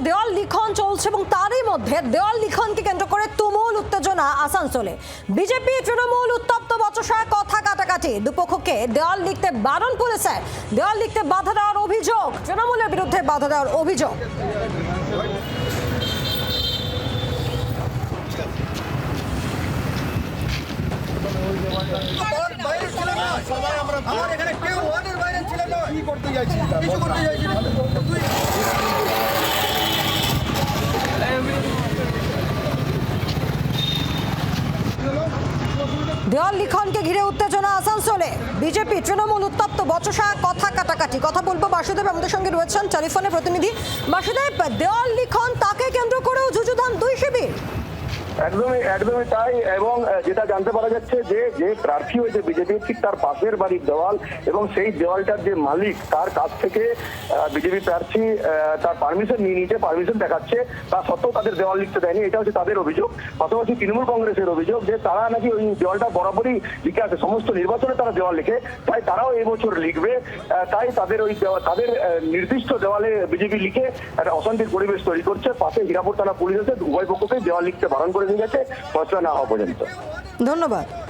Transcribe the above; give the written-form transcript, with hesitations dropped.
দেওয়াল লিখন চলছে এবং তারই মধ্যে দেওয়াল লিখনকে কেন্দ্র করে তুমুল উত্তেজনা আসানসোলে। বিজেপি তৃণমূল উত্তপ্ত বচসায় কথা কাটাকাটি, দুপক্ষকে দেওয়াল লিখতে বারণ পুলিশের, দেওয়াল লিখতে বাধা দেওয়ার অভিযোগ, তৃণমূলের বিরুদ্ধে বাধা দেওয়ার অভিযোগ। দেওয়াল লিখনকে ঘিরে উত্তেজনা আসানসোলে। বিজেপি তৃণমূল উত্তপ্ত বচসা কথা কাটাকাটি। কথা বলবো বাসুদেব, আমাদের সঙ্গে রয়েছেন টেলিফোনে প্রতিনিধি বাসুদেব। দেওয়াল লিখন তাকে কেন্দ্র করেও যুযুধান দুই শিবির। একদমই তাই। এবং যেটা জানতে পারা যাচ্ছে যে প্রার্থী হয়েছে বিজেপি, ঠিক তার পাশের বাড়ির দেওয়াল এবং সেই দেওয়ালটার যে মালিক তার কাছ থেকে বিজেপি প্রার্থী তার পারমিশন নিয়ে নিয়েছে, পারমিশন দেখাচ্ছে, তা সত্ত্বেও তাদের দেওয়াল লিখতে দেয়নি। এটা হচ্ছে তাদের অভিযোগ। পাশাপাশি তৃণমূল কংগ্রেসের অভিযোগ যে তারা নাকি ওই দেওয়ালটা বরাবরই লিখে আসে, সমস্ত নির্বাচনে তারা দেওয়াল লিখে, তাই তারাও এবছর লিখবে। তাই তাদের তাদের নির্দিষ্ট দেওয়ালে বিজেপি লিখে একটা অশান্তির পরিবেশ তৈরি করছে। পাশে হীরাপুর থানা পুলিশ আছে, উভয় পক্ষকে দেওয়াল লিখতে বারণ করে দিয়ে গেছে ফসলা না হওয়া পর্যন্ত। ধন্যবাদ।